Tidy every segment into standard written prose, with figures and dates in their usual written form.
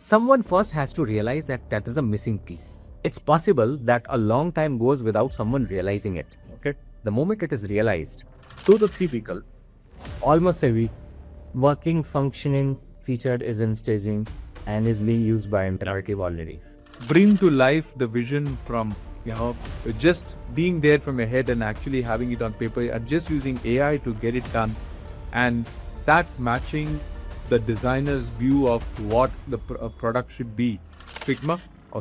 someone first has to realize that that is a missing piece. It's possible that a long time goes without someone realizing it. Okay. The moment it is realized, 2 to 3 people, almost a week, working, functioning, featured is in staging and is being used by imperative already. Bring to life the vision from, just being there from your head and actually having it on paper and just using AI to get it done. And that matching the designer's view of what the product should be, Figma or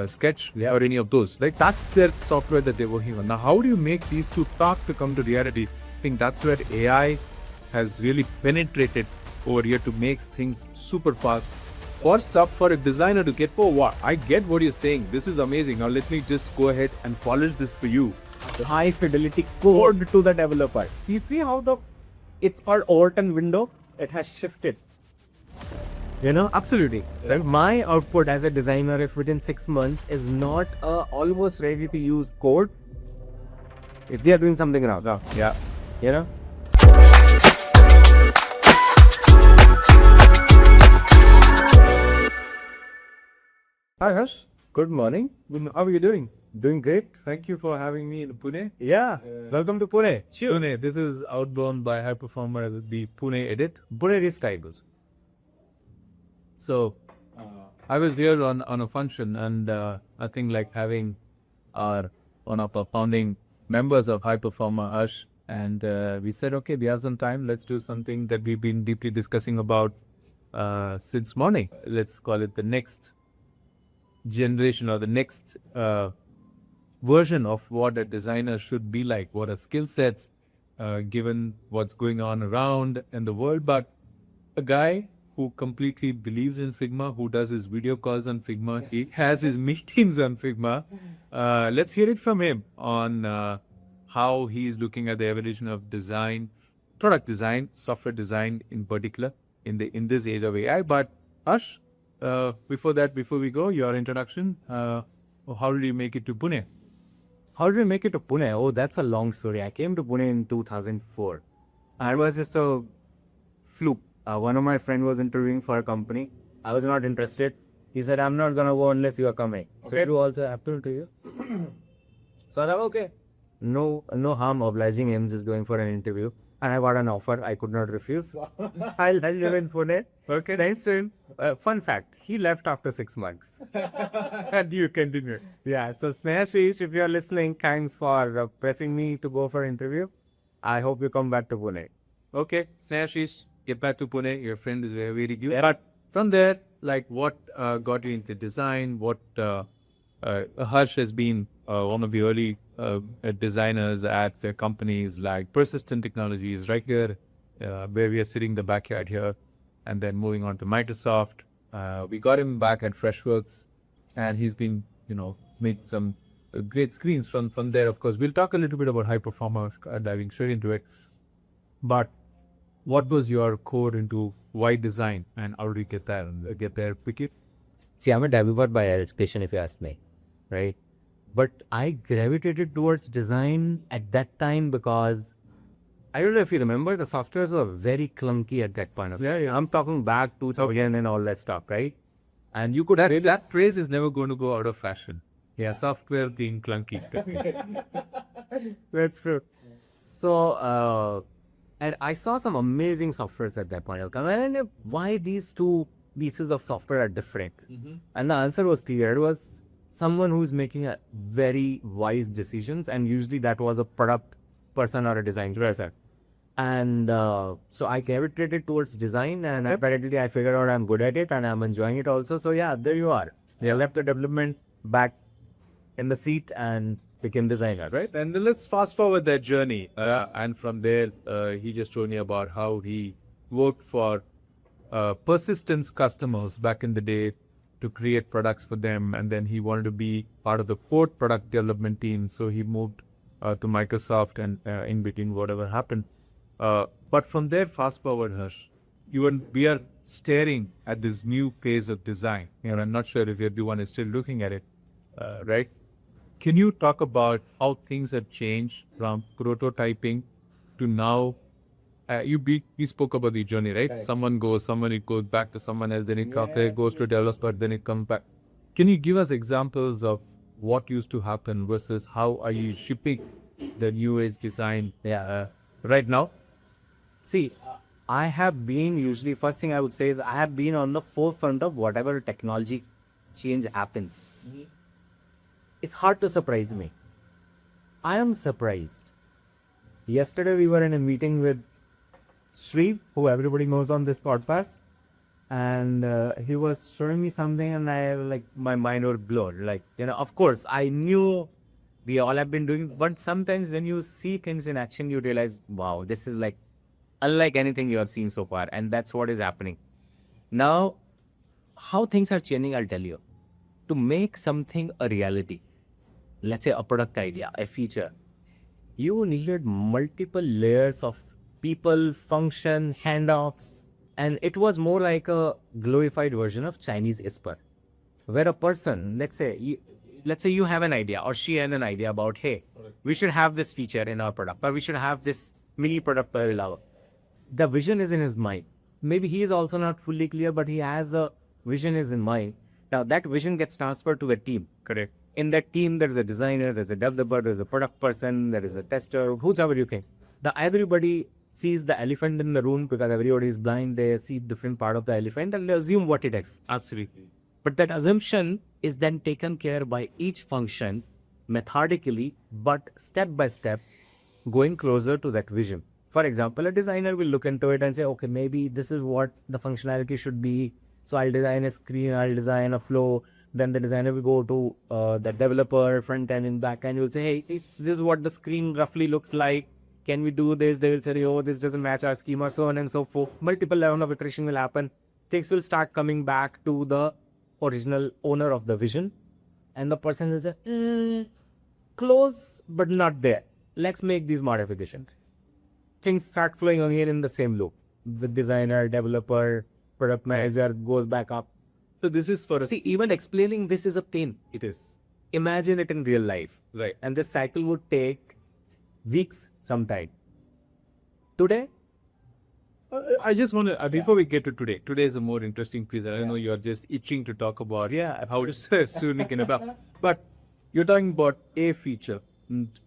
Sketch or any of those. Like that's their software that they're working on. Now, how do you make these two talk to come to reality? I think that's where AI has really penetrated over here to make things super fast. For a designer to get, oh wow, I get what you're saying. This is amazing. Now let me just go ahead and polish this for you. High fidelity code to the developer. You see how it's called Overton window? It has shifted. Absolutely. So my output as a designer, if within 6 months is not almost ready to use code, if they are doing something wrong. Yeah. Hi Harsh. Good morning. How are you doing? Doing great. Thank you for having me in Pune. Yeah. Welcome to Pune. Sure. Pune, this is Outbound by Highperformr as the Pune edit. Pune is styles. So, I was there on a function, and I think like having one of our founding members of Highperformr, Ash, and we said, okay, we have some time. Let's do something that we've been deeply discussing about since morning. Let's call it the next generation or the next version of what a designer should be like, what are skill sets given what's going on around in the world. But a guy who completely believes in Figma, who does his video calls on Figma, he has his meetings on Figma. Let's hear it from him on how he's looking at the evolution of design, product design, software design in particular in this age of AI. But Ash, before we go, your introduction. How did you make it to Pune? How did I make it to Pune? Oh, that's a long story. I came to Pune in 2004. I was just a fluke. One of my friends was interviewing for a company. I was not interested. He said, I'm not going to go unless you are coming. Okay. So you also have to interview. So I thought, okay. No harm obliging him just going for an interview. And I got an offer. I could not refuse. I'll live in Pune. Okay. Thanks to him. Fun fact, he left after 6 months. And you continued. Yeah. So Snehashish, if you're listening, thanks for pressing me to go for an interview. I hope you come back to Pune. Okay. Snehashish, get back to Pune. Your friend is very, very good. But from there, like what got you into design? What Harsh has been one of the early designers at the companies like Persistent Technologies right here, where we are sitting in the backyard here, and then moving on to Microsoft. We got him back at Freshworks, and he's been, made some great screens from there. Of course, we'll talk a little bit about Highperformr, diving straight into it. But what was your core into why design, and how did you get there quickly? See, I'm a developer by education, if you ask me, right? But I gravitated towards design at that time because I don't know if you remember, the softwares were very clunky at that point of time. Yeah. I'm talking back 2000 and all that stuff, right? And you could have that phrase is never going to go out of fashion. Yeah, software being clunky. That's true. So, and I saw some amazing softwares at that point of time. And why these two pieces of software are different? Mm-hmm. And the answer was clear. It was someone who's making a very wise decisions, and usually that was a product person or a design person. And so I gravitated towards design, and apparently I figured out I'm good at it and I'm enjoying it also. So yeah, there you are. I left the development back in the seat and became designer, right? And then let's fast forward that journey. And from there, he just told me about how he worked for Persistence customers back in the day to create products for them. And then he wanted to be part of the core product development team. So he moved to Microsoft, and in between whatever happened. But from there, fast forward, Harsh, we are staring at this new phase of design. I'm not sure if everyone is still looking at it, right? Can you talk about how things have changed from prototyping to now you spoke about the journey, right? Correct. Someone goes, it goes back to someone else, then it comes, it goes to developer, then it comes back. Can you give us examples of what used to happen versus how are you shipping the new age design right now? See, I have been usually, first thing I would say is I have been on the forefront of whatever technology change happens. It's hard to surprise me. I am surprised. Yesterday we were in a meeting with Sri, who everybody knows on this podcast, and he was showing me something, and I like my mind was blown. Like, of course, I knew we all have been doing, but sometimes when you see things in action, you realize, wow, this is like unlike anything you have seen so far, and that's what is happening now. How things are changing, I'll tell you. To make something a reality, let's say a product idea, a feature, you needed multiple layers of people, function, handoffs, and it was more like a glorified version of Chinese whisper, where a person, let's say you have an idea or she had an idea about, hey, we should have this feature in our product, or we should have this mini product per hour. The vision is in his mind. Maybe he is also not fully clear, but he has a vision is in mind. Now that vision gets transferred to a team. Correct. In that team, there is a designer, there's a developer, there's a product person, there is a tester, whoever you think. Now everybody sees the elephant in the room because everybody is blind. They see different part of the elephant and they assume what it is. Absolutely. But that assumption is then taken care by each function methodically, but step by step, going closer to that vision. For example, a designer will look into it and say, okay, maybe this is what the functionality should be. So I'll design a screen, I'll design a flow. Then the designer will go to the developer, front end and back end. Will say, hey, this is what the screen roughly looks like. Can we do this? They will say, oh, this doesn't match our schema, so on and so forth. Multiple level of iteration will happen. Things will start coming back to the original owner of the vision. And the person will say, close, but not there. Let's make these modifications. Things start flowing again in the same loop. The designer, developer, product manager goes back up. So this is for See, even explaining this is a pain. it is. Imagine it in real life. Right. And this cycle would take weeks sometime. Today, I just want to, before we get to today is a more interesting piece. I know you are just itching to talk about how it's soon it can happen. But you're talking about a feature,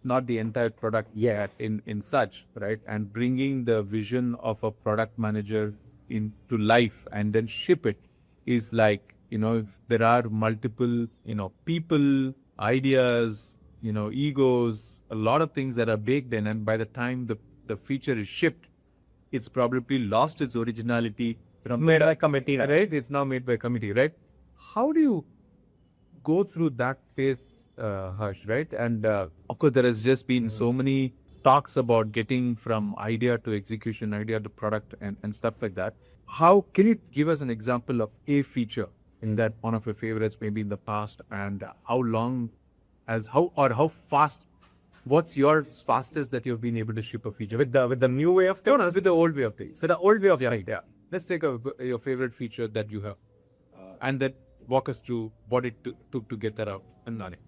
not the entire product yet in such, right? And bringing the vision of a product manager into life and then ship it is like, if there are multiple, people, ideas, egos, a lot of things that are baked in, and by the time the feature is shipped, it's probably lost its originality. made by committee, Right? It's now made by committee, right? How do you go through that phase, Harsh, right? And of course, there has just been so many talks about getting from idea to execution, idea to product, and stuff like that. How can you give us an example of a feature in that one of your favorites, maybe in the past, and how fast? What's your fastest that you've been able to ship a feature with the new way of things. No, with the old way of things. So the old way of Right, yeah. Let's take your favorite feature that you have, and then walk us through what it took to get that out and done it.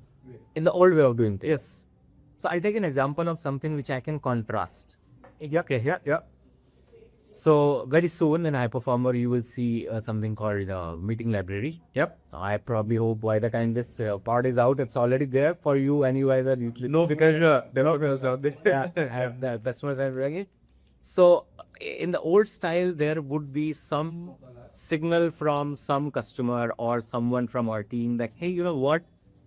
in the old way of doing things. Yes. So I take an example of something which I can contrast. Okay, yeah. So very soon in Highperformr, you will see something called meeting library. Yep. So I probably hope by the time this part is out, it's already there for you, and you either No, because they're not going to out there. have the customers are doing it. So in the old style, there would be some signal from some customer or someone from our team that, hey, you know what?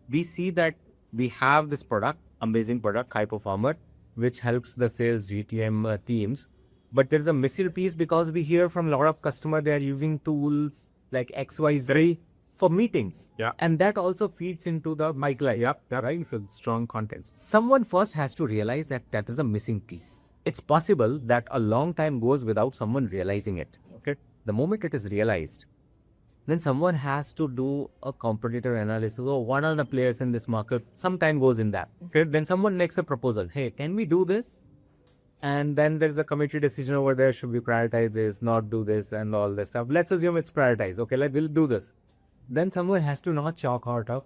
We see that we have this product, amazing product, Highperformr, which helps the sales GTM teams. But there's a missing piece because we hear from a lot of customers they are using tools like XYZ for meetings. Yeah. And that also feeds into the mic line. Yep. Right. With strong contents. Someone first has to realize that that is a missing piece. It's possible that a long time goes without someone realizing it. Okay. The moment it is realized, then someone has to do a competitor analysis. Oh, what are the players in this market? Some time goes in that. Okay. Then someone makes a proposal. Hey, can we do this? And then there's a committee decision over there. Should we prioritize this, not do this, and all this stuff? Let's assume it's prioritized. Okay, we'll do this. Then someone has to not chalk out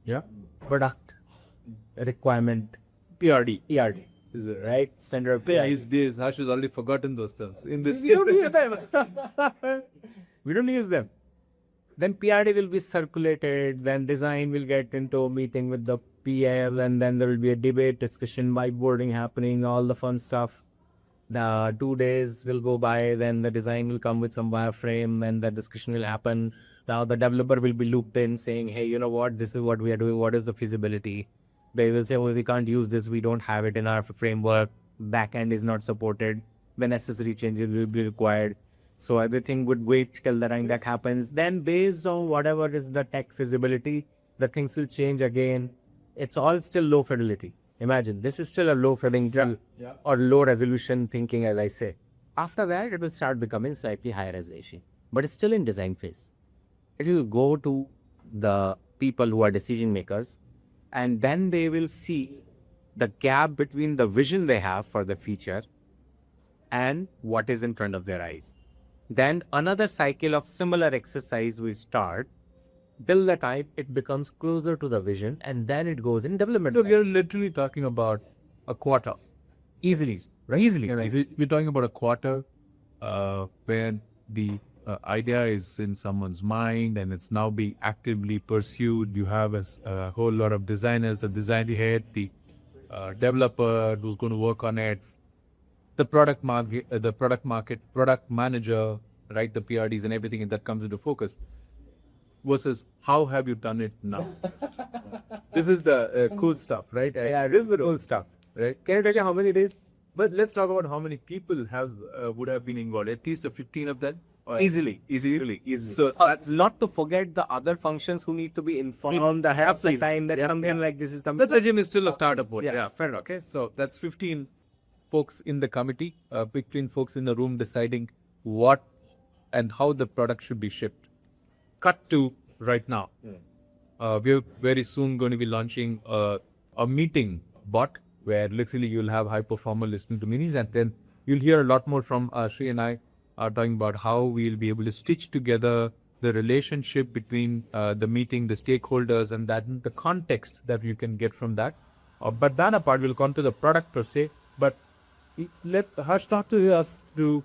Yeah. product requirement PRD. ERD. right? Standard Yeah, PRD. Harsh has already forgotten those terms. In this, We don't use them. We don't use them. Then PRD will be circulated, then design will get into a meeting with the PL, and then there will be a debate, discussion, whiteboarding happening, all the fun stuff. The 2 days will go by, then the design will come with some wireframe, and the discussion will happen. Now the developer will be looped in saying, hey, you know what, this is what we are doing, what is the feasibility? They will say, well, we can't use this, we don't have it in our framework, backend is not supported, the necessary changes will be required. So everything would wait till the time that happens. Then based on whatever is the tech feasibility, the things will change again. It's all still low fidelity. Imagine, this is still a low fidelity or low resolution thinking, as I say. After that, it will start becoming slightly higher resolution, but it's still in design phase. It will go to the people who are decision makers, and then they will see the gap between the vision they have for the future and what is in front of their eyes. Then another cycle of similar exercise will start till the time it becomes closer to the vision, and then it goes in development. so we are literally talking about a quarter. Easily, right? Easily. We're talking about a quarter where the idea is in someone's mind and it's now being actively pursued. You have a whole lot of designers, the design head, the developer who's going to work on it, the product market, product manager, right? The PRDs and everything that comes into focus. Versus how have you done it now? This is the cool stuff, right? Yeah, this is the cool stuff. Right? Can you tell me how many days? But let's talk about how many people would have been involved. At least 15 of them. Easily. So Not to forget the other functions who need to be informed ahead of the time that something like this is coming. let's assume it's still a startup board. Yeah. Fair enough. Okay, so that's 15 folks in the committee, 15 folks in the room deciding what and how the product should be shipped. Cut to right now. We're very soon going to be launching a meeting bot where literally you'll have Highperformr listening to minis, and then you'll hear a lot more from Sri and I talking about how we'll be able to stitch together the relationship between the meeting, the stakeholders, and that the context that you can get from that. But that apart, we'll come to the product per se. But let Harsh talk to us to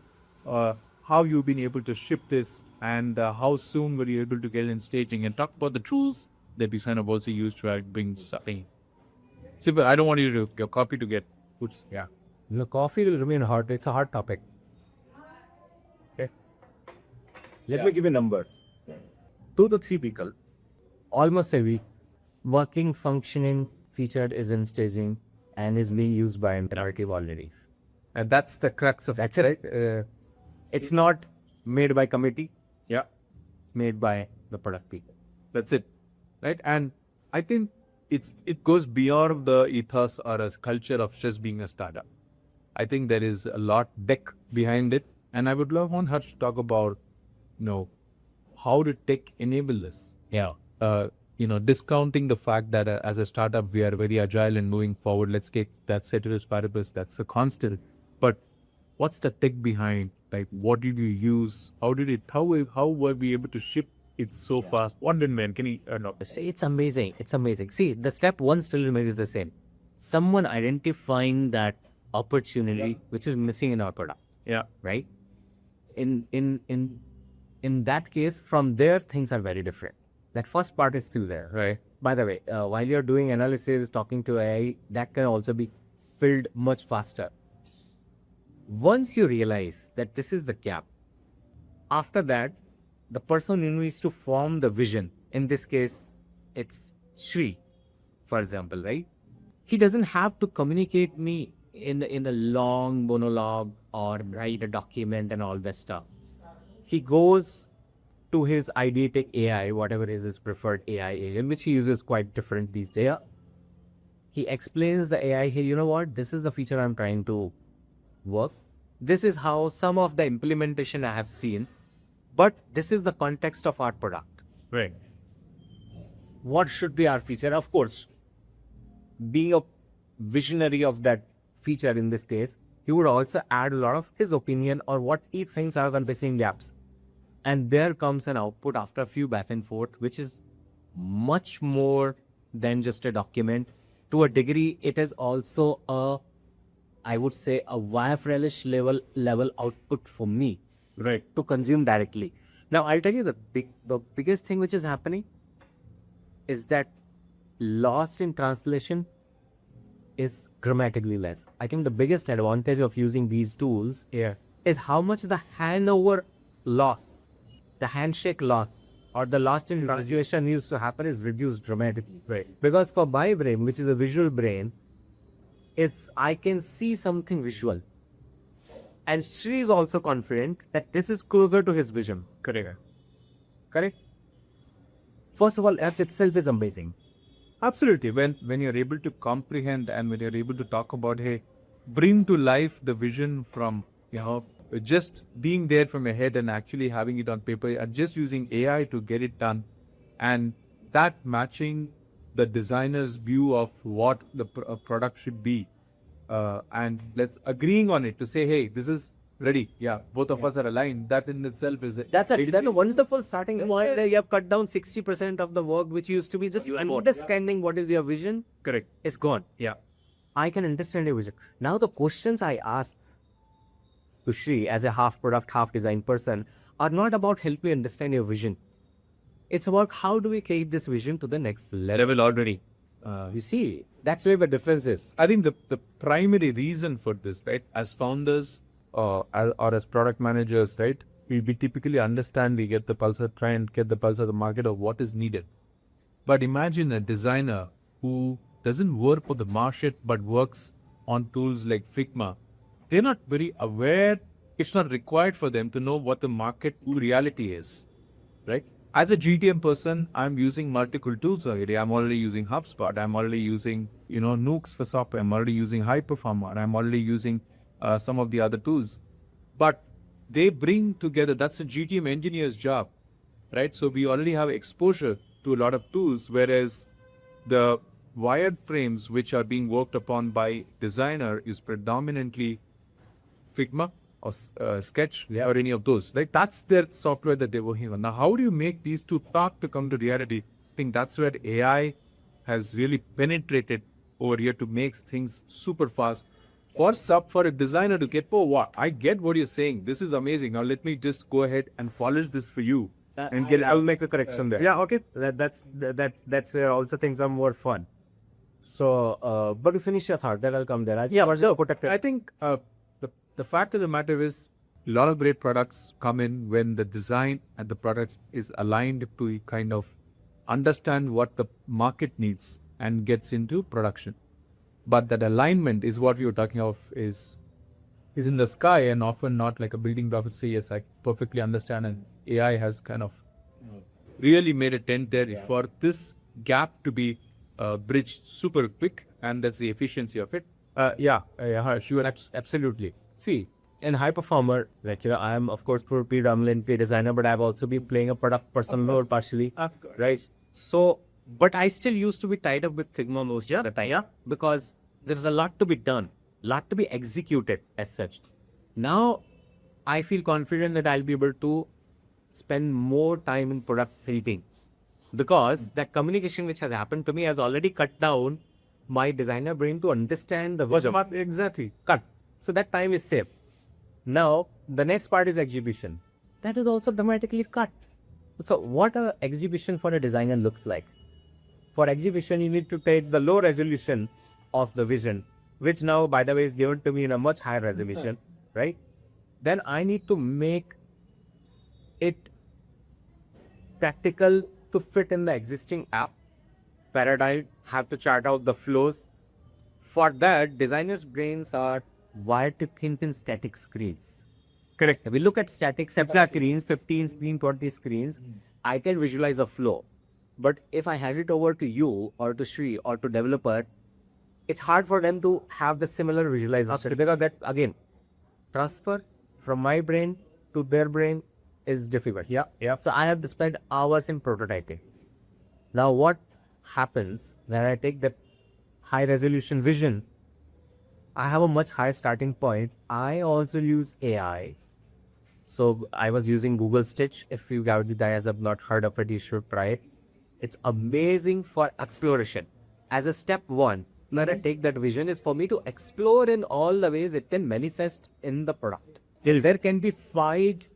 how you've been able to ship this and how soon were you able to get in staging, and talk about the tools that we kind of also use to bring something. See, but I don't want you to your copy to get puts. Yeah. The coffee will remain hot. It's a hot topic. Okay. Let me give you numbers. 2 to 3 people, almost a week, working, functioning, featured is in staging and is being used by imperative already. And that's the crux of That's it. Right? It's not made by committee. Yeah. Made by the product people. That's it. Right. And I think it goes beyond the ethos or a culture of just being a startup. I think there is a lot tech behind it. And I would love on Harsh to talk about, how to tech enable this. Yeah. Discounting the fact that as a startup, we are very agile and moving forward. Let's get that ceteris paribus. That's a constant. But what's the tech behind? Like, what did you use? How were we able to ship it so fast? Wondered, man. Can you, no. It's amazing. It's amazing. See, the step one still remains the same. Someone identifying that opportunity which is missing in our product. Yeah. Right? In that case, from there, things are very different. That first part is still there. Right. By the way, while you're doing analysis, talking to AI, that can also be filled much faster. Once you realize that this is the gap, after that, the person who needs to form the vision, in this case, it's Shri, for example, right? He doesn't have to communicate me in a long monologue or write a document and all that stuff. He goes to his ideatic AI, whatever is his preferred AI agent, which he uses quite different these days. He explains the AI, hey, you know what? This is the feature I'm trying to work. This is how some of the implementation I have seen, but this is the context of our product. Right. What should be our feature? Of course, being a visionary of that feature in this case, he would also add a lot of his opinion or what he thinks are the missing gaps. And there comes an output after a few back and forth, which is much more than just a document. To a degree, it is also a I would say, a wireframe level output for me Right. to consume directly. Now, I'll tell you the biggest thing which is happening is that lost in translation is dramatically less. I think the biggest advantage of using these tools is how much the handover loss, the handshake loss, or the lost in translation used to happen is reduced dramatically. Right. Because for my brain, which is a visual brain, is I can see something visual. And Sri is also confident that this is closer to his vision. Correct. Correct? First of all, apps itself is amazing. Absolutely. When you're able to comprehend and when you're able to talk about, hey, bring to life the vision from, just being there from your head and actually having it on paper and just using AI to get it done, and that matching the designer's view of what the product should be, and let's agreeing on it to say, hey, this is ready. Yeah, both of us are aligned. That in itself is That's a wonderful starting point. You have cut down 60% of the work which used to be just understanding what is your vision. correct. It's gone. Yeah. I can understand your vision. Now the questions I ask to Shri as a half product, half design person are not about help me understand your vision. It's about how do we take this vision to the next level already. You see, that's where the difference is. I think the primary reason for this, right, as founders or as product managers, right, we typically understand, we get the pulse, try and get the pulse of the market of what is needed. But imagine a designer who doesn't work for the market but works on tools like Figma. They're not very aware, it's not required for them to know what the market reality is, right? As a GTM person, I'm using multiple tools already. I'm already using HubSpot. I'm already using, Nooks for software. I'm already using Highperformr. I'm already using some of the other tools. But they bring together, that's a GTM engineer's job, right? So we already have exposure to a lot of tools, whereas the wireframes which are being worked upon by designer is predominantly Figma or Sketch or any of those. Like that's their software that they're working on. Now, how do you make these two talk to come to reality? I think that's where AI has really penetrated over here to make things super fast. For a designer to get, oh, what? I get what you're saying. This is amazing. Now let me just go ahead and polish this for you and get. I'll make the correction there. Yeah, okay. That's where also things are more fun. So, but to finish your thought, then I'll come there. I think the fact of the matter is, a lot of great products come in when the design and the product is aligned to kind of understand what the market needs and gets into production. But that alignment is what we were talking of is in the sky and often not like a building block to say, yes, I perfectly understand, and AI has kind of really made a dent there for this gap to be bridged super quick, and that's the efficiency of it. Sure, absolutely. See, in Highperformr, like, I am of course predominantly designer, but I've also been playing a product person role partially, right? So, but I still used to be tied up with Figma most of the time, because there's a lot to be done, lot to be executed as such. Now, I feel confident that I'll be able to spend more time in product building, because that communication which has happened to me has already cut down my designer brain to understand the vision. Exactly. Cut. So that time is saved. Now, the next part is exhibition. That is also dramatically cut. So what an exhibition for a designer looks like. For exhibition, you need to take the low resolution of the vision, which now, by the way, is given to me in a much higher resolution, right? Then I need to make it tactical to fit in the existing app paradigm, have to chart out the flows. For that, designers' brains are wired to think in static screens. Correct. We look at static screens, 15 screen, 20 screens. I can visualize a flow. But if I hand it over to you or to Shri or to developer, it's hard for them to have the similar visualization, because that, again, transfer from my brain to their brain is difficult. So I have to spend hours in prototyping. Now what happens when I take the high resolution vision? I have a much higher starting point. I also use AI. So I was using Google Stitch. If you guys have not heard of it, you should try it. It's amazing for exploration. As a step one, when I take that vision is for me to explore in all the ways it can manifest in the product. Till there can be 5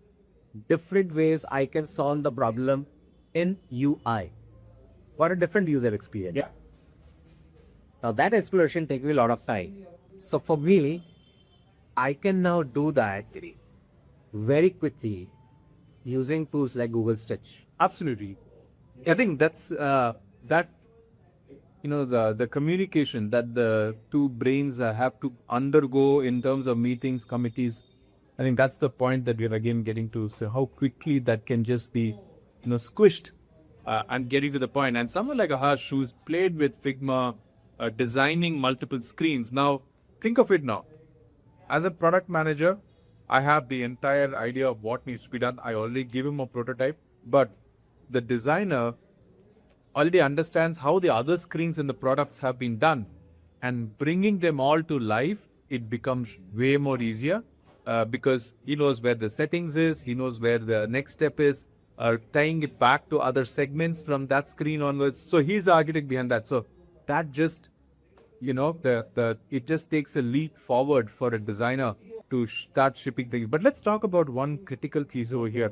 different ways I can solve the problem in UI for a different user experience. Yeah. Now that exploration takes me a lot of time. So for me, I can now do that very quickly using tools like Google Stitch. Absolutely. I think that's that the communication that the two brains have to undergo in terms of meetings, committees. I think that's the point that we're again getting to. So how quickly that can just be squished and getting to the point. And someone like a Harsh who's played with Figma, designing multiple screens. Now think of it now. As a product manager, I have the entire idea of what needs to be done. I already give him a prototype, but the designer already understands how the other screens in the products have been done, and bringing them all to life, it becomes way more easier because he knows where the settings is, he knows where the next step is, tying it back to other segments from that screen onwards. So he's the architect behind that. So that just it just takes a leap forward for a designer to start shipping things. But let's talk about one critical piece over here.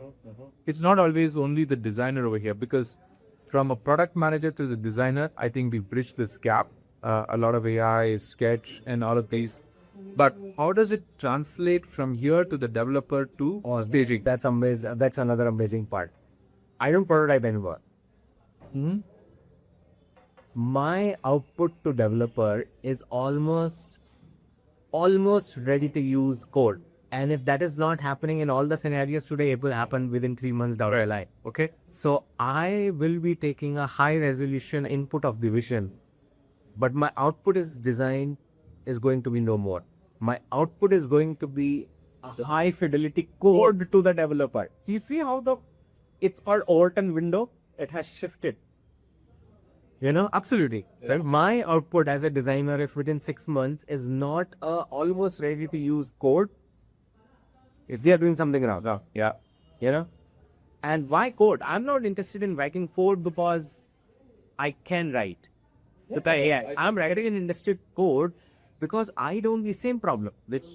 It's not always only the designer over here, because from a product manager to the designer, I think we bridged this gap. A lot of AI, sketch, and all of these. But how does it translate from here to the developer to staging? That's amazing. That's another amazing part. I don't prototype anymore. My output to developer is almost ready to use code. And if that is not happening in all the scenarios today, it will happen within 3 months down the line. Okay. So I will be taking a high resolution input of the vision, but my output is going to be no more. My output is going to be a high fidelity code to the developer. You see how it's called Overton window? It has shifted. Absolutely. So my output as a designer, if within 6 months, is not almost ready to use code, if they are doing something wrong. Oh, yeah. And why code? I'm not interested in writing code because I can write. With the AI. I'm writing an industry code because I don't the same problem, which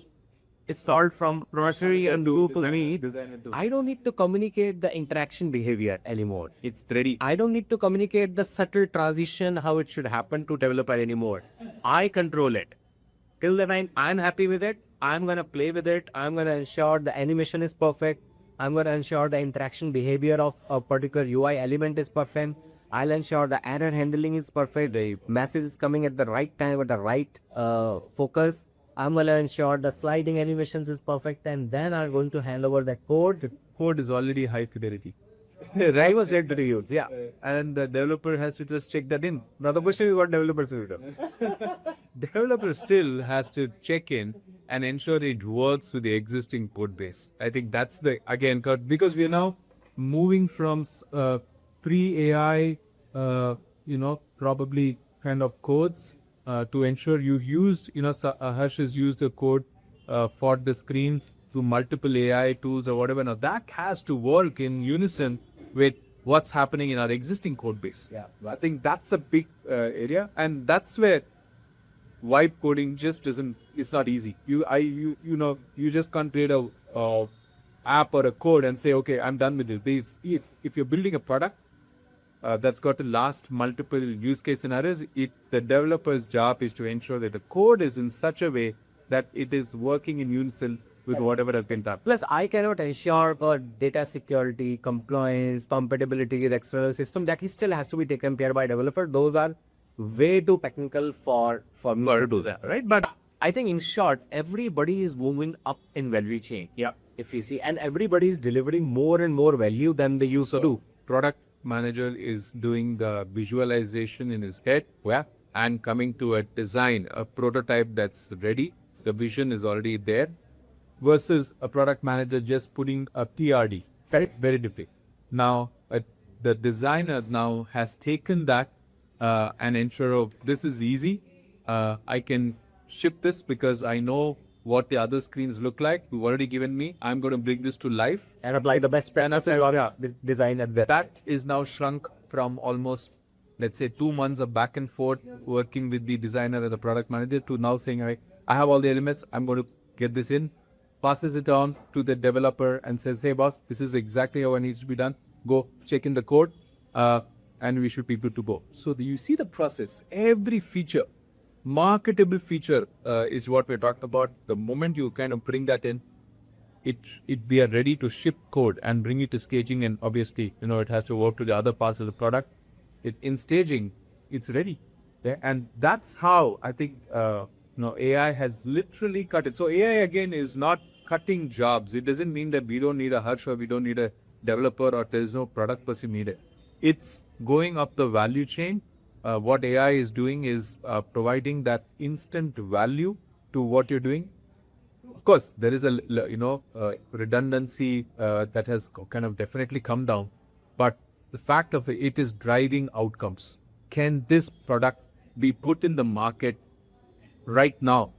is solved from Rosery and Google me. I don't need to communicate the interaction behavior anymore. It's ready. I don't need to communicate the subtle transition, how it should happen to developer anymore. I control it. Till the time I'm happy with it, I'm going to play with it. I'm going to ensure the animation is perfect. I'm going to ensure the interaction behavior of a particular UI element is perfect. I'll ensure the error handling is perfect. The message is coming at the right time with the right focus. I'm going to ensure the sliding animations is perfect, and then I'm going to hand over the code. The code is already high fidelity. Right was ready to use, yeah. And the developer has to just check that in. Now the question is what developers will do. Developer still has to check in and ensure it works with the existing code base. I think that's because we are now moving from pre-AI, probably kind of codes to ensure you used, Harsh has used a code for the screens to multiple AI tools or whatever. Now that has to work in unison with what's happening in our existing code base. Yeah. I think that's a big area, and that's where vibe coding just it's not easy. You just can't create a app or a code and say, okay, I'm done with it. If you're building a product that's got to last multiple use case scenarios, the developer's job is to ensure that the code is in such a way that it is working in unison with whatever has been done. Plus, I cannot ensure data security, compliance, compatibility with external system. That still has to be taken care by developer. Those are way too technical for me to do that, right? But I think in short, everybody is moving up in value chain. Yeah. If you see, and everybody is delivering more and more value than they used to do. Product manager is doing the visualization in his head, and coming to a design, a prototype that's ready. The vision is already there. Versus a product manager just putting a PRD. Very different. Now, the designer now has taken that and ensure, this is easy. I can ship this because I know what the other screens look like. You've already given me. I'm going to bring this to life. And apply the best practices design at that. That is now shrunk from almost let's say 2 months of back and forth working with the designer and the product manager to now saying, "Hey, I have all the elements, I'm going to get this in," passes it on to the developer and says, "Hey boss, this is exactly how it needs to be done. Go check in the code, and we should be good to go." So you see the process. Every feature, marketable feature, is what we're talking about. The moment you kind of bring that in, it be ready to ship code and bring it to staging, and obviously it has to work to the other parts of the product. In staging, it's ready. Yeah? And that's how I think AI has literally cut it. So AI again is not cutting jobs. It doesn't mean that we don't need a Harsh or we don't need a developer or there's no product person needed. It's going up the value chain. What AI is doing is providing that instant value to what you're doing. Of course, there is a redundancy that has kind of definitely come down, but the fact of it is driving outcomes. Can this product be put in the market right now,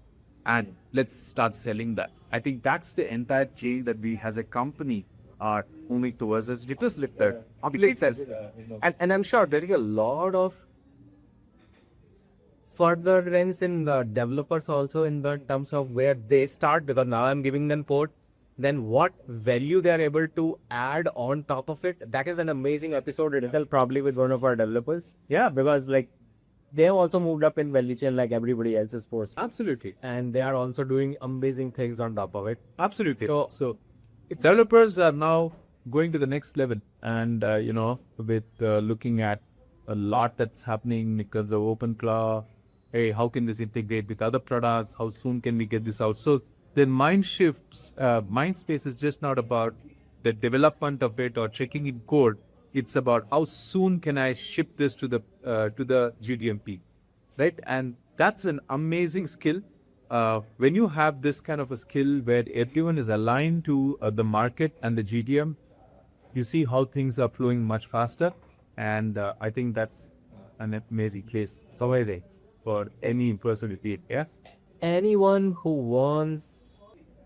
and let's start selling that? I think that's the entire change that we as a company are moving towards. As Nicholas lifted, And I'm sure there is a lot of further trends in the developers also in the terms of where they start, because now I'm giving them code, then what value they are able to add on top of it. That is an amazing episode itself, probably with one of our developers. Yeah, because like they have also moved up in value chain like everybody else is forced. absolutely. And they are also doing amazing things on top of it. Absolutely. So developers are now going to the next level, and with looking at a lot that's happening because of OpenClaw. Hey, how can this integrate with other products? How soon can we get this out? So the mind shifts, mind space is just not about the development of it or checking in code. It's about how soon can I ship this to the GDMP, right? And that's an amazing skill. When you have this kind of a skill where everyone is aligned to the market and the GDM, you see how things are flowing much faster. And I think that's an amazing place. It's amazing for any person to be it. Yeah. Anyone who wants,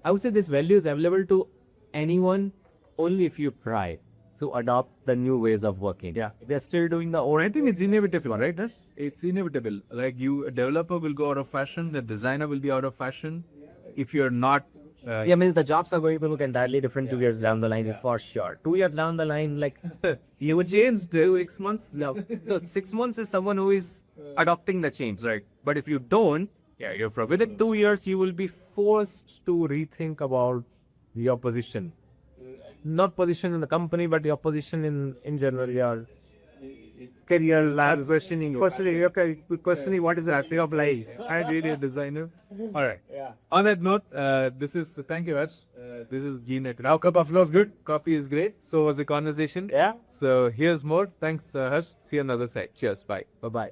I would say this value is available to anyone only if you try to adopt the new ways of working. Yeah. They're still doing the Or old. I think it's inevitable, right? It's inevitable. Like a developer will go out of fashion, the designer will be out of fashion. If you're not, Yeah, means the jobs are going to look entirely different 2 years down the line, for sure. 2 years down the line, like you would change 6 months. no, 6 months is someone who is adopting the change, Right. But if you don't, Yeah, you're from within 2 years, you will be forced to rethink about your position. Not position in the company, but your position in general, your career, lab, questioning what is the active of life. I really a designer. All right. Yeah. On that note, thank you, Harsh. This is Gene. Now, cup of flow is good. Coffee is great. So was the conversation. Yeah. So here's more. Thanks, Harsh. See you on the other side. Cheers. Bye. Bye-bye.